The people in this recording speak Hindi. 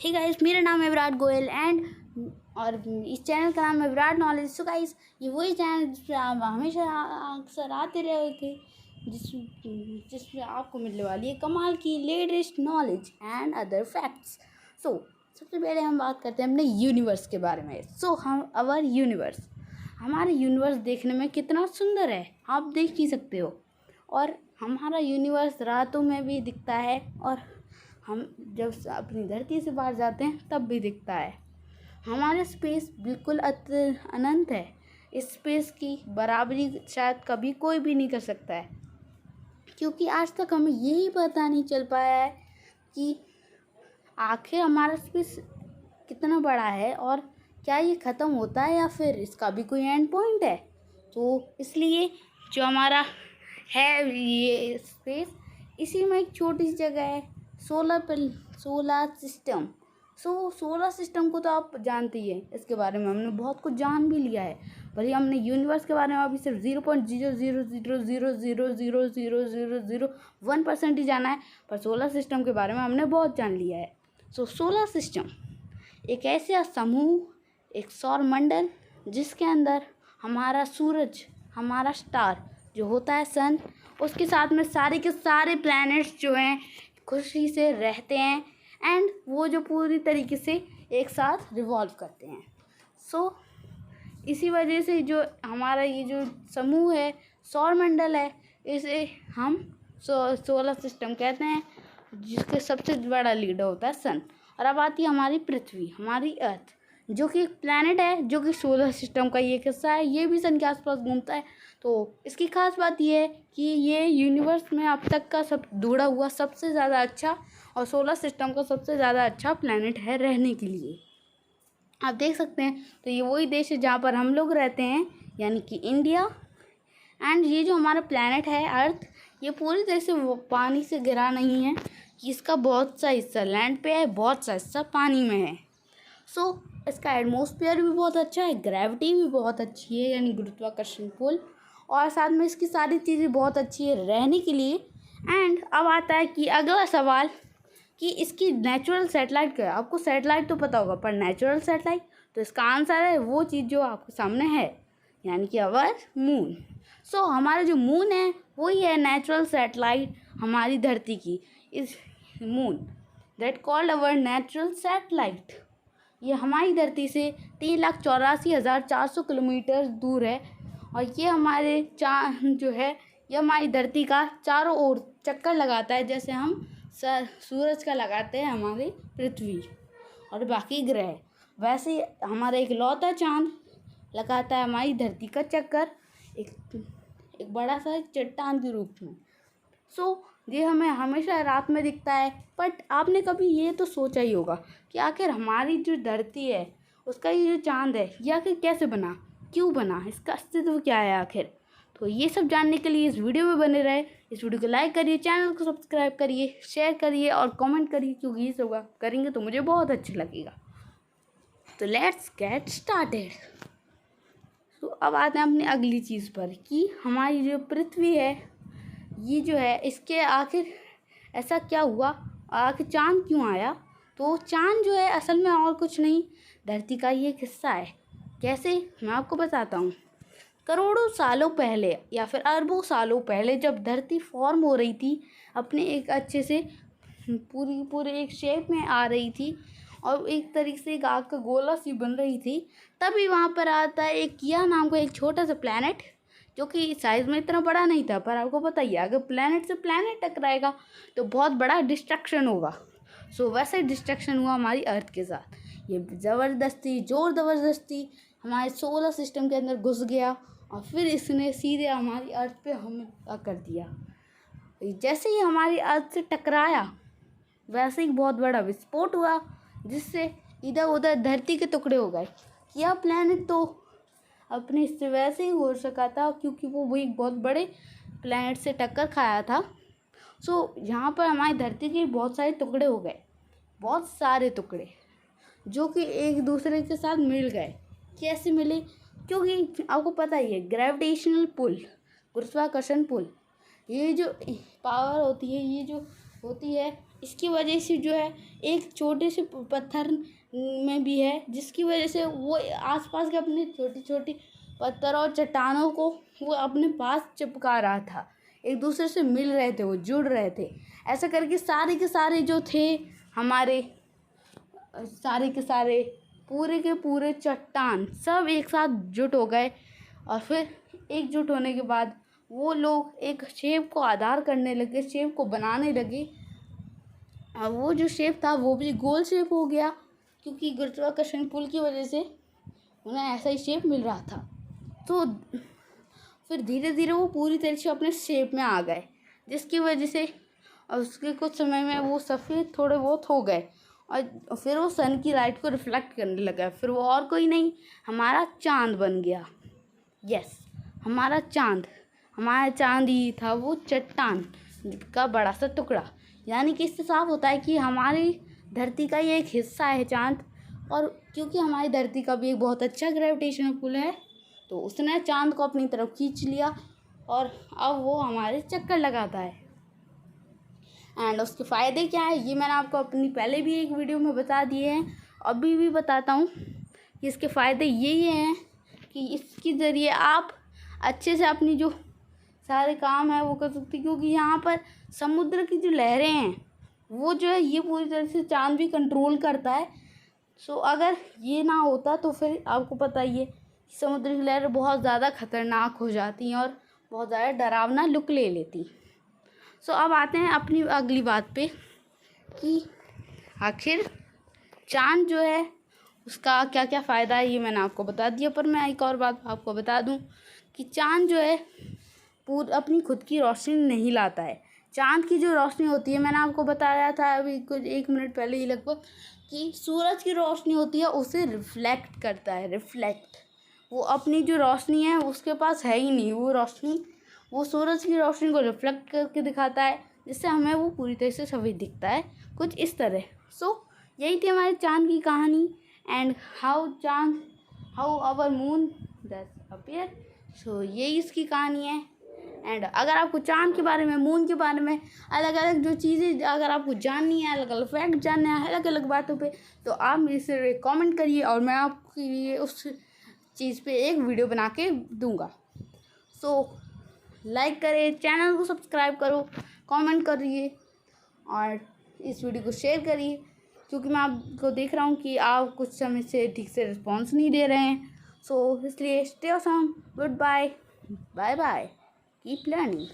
हे गाइस, मेरा नाम है विराट गोयल और इस चैनल का नाम है विराट नॉलेज। सो गाइस, ये वही चैनल जिसपे आप हमेशा अक्सर आते रहे थे, जिसमें आपको मिलने वाली है कमाल की latest knowledge and other facts. So सबसे पहले हम बात करते हैं अपने यूनिवर्स के बारे में। अवर यूनिवर्स, हमारा यूनिवर्स देखने में कितना सुंदर है, आप देख ही सकते हो। और हमारा यूनिवर्स रातों में भी दिखता है और हम जब अपनी धरती से बाहर जाते हैं तब भी दिखता है। हमारा स्पेस बिल्कुल अनंत है। इस स्पेस की बराबरी शायद कभी कोई भी नहीं कर सकता है, क्योंकि आज तक हमें यही पता नहीं चल पाया है कि आखिर हमारा स्पेस कितना बड़ा है और क्या ये ख़त्म होता है या फिर इसका भी कोई एंड पॉइंट है। तो इसलिए जो हमारा है ये स्पेस, इसी में एक छोटी सी जगह है सोलर सिस्टम। सोलर सिस्टम को तो आप जानते ही हैं, इसके बारे में हमने बहुत कुछ जान भी लिया है। भले हमने यूनिवर्स के बारे में अभी सिर्फ 0.00000000001% ही जाना है, पर सोलर सिस्टम के बारे में हमने बहुत जान लिया है। सोलर सिस्टम एक ऐसा समूह, एक सौर मंडल, जिसके अंदर हमारा सूरज, हमारा स्टार जो होता है सन, उसके साथ में सारे के सारे प्लैनेट्स जो हैं खुशी से रहते हैं एंड वो जो पूरी तरीके से एक साथ रिवॉल्व करते हैं। इसी वजह से जो हमारा ये जो समूह है, सौर मंडल है, इसे हम सोलर सिस्टम कहते हैं, जिसके सबसे बड़ा लीडर होता है सन। और अब आती है हमारी पृथ्वी, हमारी अर्थ, जो कि एक प्लैनेट है, जो कि सोलर सिस्टम का ये हिस्सा है। ये भी सन के आसपास घूमता है। तो इसकी खास बात ये है कि ये यूनिवर्स में अब तक का सब जुड़ा हुआ सबसे ज़्यादा अच्छा और सोलर सिस्टम का सबसे ज़्यादा अच्छा प्लैनेट है रहने के लिए। आप देख सकते हैं, तो ये वही देश है जहाँ पर हम लोग रहते हैं, यानी कि इंडिया। एंड ये जो हमारा प्लैनेट है अर्थ, ये पूरी तरह से पानी से घिरा नहीं है, कि इसका बहुत सा हिस्सा लैंड पे है, बहुत सा हिस्सा पानी में है। इसका एटमॉस्फेयर भी बहुत अच्छा है, ग्रेविटी भी बहुत अच्छी है, यानी गुरुत्वाकर्षण पुल, और साथ में इसकी सारी चीज़ें बहुत अच्छी है रहने के लिए। एंड अब आता है कि अगला सवाल कि इसकी नेचुरल सैटेलाइट क्या है। आपको सैटेलाइट तो पता होगा, पर नेचुरल सैटेलाइट, तो इसका आंसर है वो चीज़ जो आपके सामने है, यानी कि अवर मून। हमारा जो मून है वही है नेचुरल सैटेलाइट हमारी धरती की। इस moon that called our natural satellite, ये हमारी धरती से 3,84,400 किलोमीटर दूर है। और ये हमारे चांद जो है, ये हमारी धरती का चारों ओर चक्कर लगाता है, जैसे हम सूरज का लगाते हैं हमारी पृथ्वी और बाकी ग्रह। वैसे ही हमारा एक लौता चांद लगाता है हमारी धरती का चक्कर, एक बड़ा सा चट्टान के रूप में। ये हमें हमेशा रात में दिखता है। बट आपने कभी ये तो सोचा ही होगा कि आखिर हमारी जो धरती है, उसका ये जो चांद है, ये आखिर कैसे बना, क्यों बना, इसका अस्तित्व क्या है आखिर। तो ये सब जानने के लिए इस वीडियो में बने रहे। इस वीडियो को लाइक करिए, चैनल को सब्सक्राइब करिए, शेयर करिए और कमेंट करिए, क्योंकि ये सब आप करेंगे तो मुझे बहुत अच्छा लगेगा। तो लेट्स गेट स्टार्टेड। अब आते हैं अपनी अगली चीज़ पर कि हमारी जो पृथ्वी है, ये जो है, इसके आखिर ऐसा क्या हुआ, आखिर चांद क्यों आया। तो चांद जो है असल में और कुछ नहीं, धरती का ये एक हिस्सा है। कैसे, मैं आपको बताता हूँ। करोड़ों सालों पहले या फिर अरबों सालों पहले, जब धरती फॉर्म हो रही थी, अपने एक अच्छे से पूरे एक शेप में आ रही थी और एक तरीके से एक आग का गोला सी बन रही थी, तभी वहाँ पर आता है एक किया नाम का एक छोटा सा प्लैनेट, जो कि साइज़ में इतना बड़ा नहीं था। पर आपको पता ही है, अगर प्लैनेट से प्लैनेट टकराएगा तो बहुत बड़ा डिस्ट्रक्शन होगा। वैसे डिस्ट्रक्शन हुआ हमारी अर्थ के साथ। ये ज़ोर ज़बरदस्ती हमारे सोलर सिस्टम के अंदर घुस गया और फिर इसने सीधे हमारी अर्थ पे हमला कर दिया। जैसे ही हमारी अर्थ से टकराया, वैसे ही बहुत बड़ा विस्फोट हुआ, जिससे इधर उधर धरती के टुकड़े हो गए। यह प्लैनेट तो अपने इससे वैसे ही हो सका था, क्योंकि वो एक बहुत बड़े प्लैनेट से टक्कर खाया था। यहाँ पर हमारी धरती के बहुत सारे टुकड़े हो गए, बहुत सारे टुकड़े, जो कि एक दूसरे के साथ मिल गए। कैसे मिले, क्योंकि आपको पता ही है, ग्रेविटेशनल पुल, गुरुत्वाकर्षण पुल, ये जो पावर होती है, ये जो होती है, इसकी वजह से जो है एक छोटे से पत्थर में भी है, जिसकी वजह से वो आसपास के अपने छोटी छोटी पत्थर और चट्टानों को वो अपने पास चिपका रहा था, एक दूसरे से मिल रहे थे, वो जुड़ रहे थे। ऐसा करके सारे के सारे जो थे हमारे, सारे के सारे पूरे के पूरे चट्टान सब एक साथ जुट हो गए। और फिर एकजुट होने के बाद वो लोग एक शेप को आधार करने लगे, शेप को बनाने लगे। और वो जो शेप था वो भी गोल शेप हो गया, क्योंकि गुरुत्वाकर्षण पुल की वजह से उन्हें ऐसा ही शेप मिल रहा था। तो फिर धीरे धीरे वो पूरी तरह से अपने शेप में आ गए, जिसकी वजह से उसके कुछ समय में वो सफ़ेद थोड़े बहुत हो गए। और फिर वो सन की लाइट को रिफ्लेक्ट करने लगा। फिर वो और कोई नहीं, हमारा चाँद बन गया। यस, हमारा चाँद ही था वो चट्टान का बड़ा सा टुकड़ा। यानी कि इससे साफ होता है कि हमारी धरती का ये एक हिस्सा है चाँद। और क्योंकि हमारी धरती का भी एक बहुत अच्छा ग्रेविटेशनल पुल है, तो उसने चाँद को अपनी तरफ खींच लिया और अब वो हमारे चक्कर लगाता है। एंड उसके फ़ायदे क्या है ये मैंने आपको अपनी पहले भी एक वीडियो में बता दिए हैं, अभी भी बताता हूँ कि इसके फ़ायदे ये हैं कि इसके ज़रिए आप अच्छे से अपनी जो सारे काम है वो कर सकते, क्योंकि यहाँ पर समुद्र की जो लहरें हैं वो जो है ये पूरी तरह से चाँद भी कंट्रोल करता है। सो अगर ये ना होता तो फिर आपको पता ही है समुद्र की लहरें बहुत ज़्यादा ख़तरनाक हो जाती हैं और बहुत ज़्यादा डरावना लुक ले लेती। सो अब आते हैं अपनी अगली बात पे कि आखिर चाँद जो है उसका क्या क्या फ़ायदा है ये मैंने आपको बता दिया। पर मैं एक और बात आपको बता दूं कि चाँद जो है अपनी खुद की रोशनी नहीं लाता है। चाँद की जो रोशनी होती है, मैंने आपको बताया था अभी कुछ 1 मिनट पहले ही लगभग, कि सूरज की रोशनी होती है उसे रिफ्लेक्ट करता है। रिफ्लेक्ट, वो अपनी जो रोशनी है उसके पास है ही नहीं, वो रोशनी वो सूरज की रोशनी को रिफ्लेक्ट करके दिखाता है, जिससे हमें वो पूरी तरह से सफ़ेद दिखता है, कुछ इस तरह। सो यही थी हमारे चाँद की कहानी and how our moon that appear. So यही इसकी कहानी है। एंड अगर आपको चाँद के बारे में, मून के बारे में अलग अलग जो चीज़ें अगर आपको जाननी है, अलग अलग फैक्ट जानना है अलग अलग बातों पे, तो आप मेरे से कमेंट करिए और मैं आपके लिए उस चीज़ पे एक वीडियो बना के दूँगा। सो लाइक करें, चैनल को सब्सक्राइब करो, कमेंट करिए और इस वीडियो को शेयर करिए, क्योंकि मैं आपको देख रहा हूँ कि आप कुछ समय से ठीक से रिस्पॉन्स नहीं दे रहे हैं। सो इसलिए stay awesome, goodbye, bye bye, keep learning.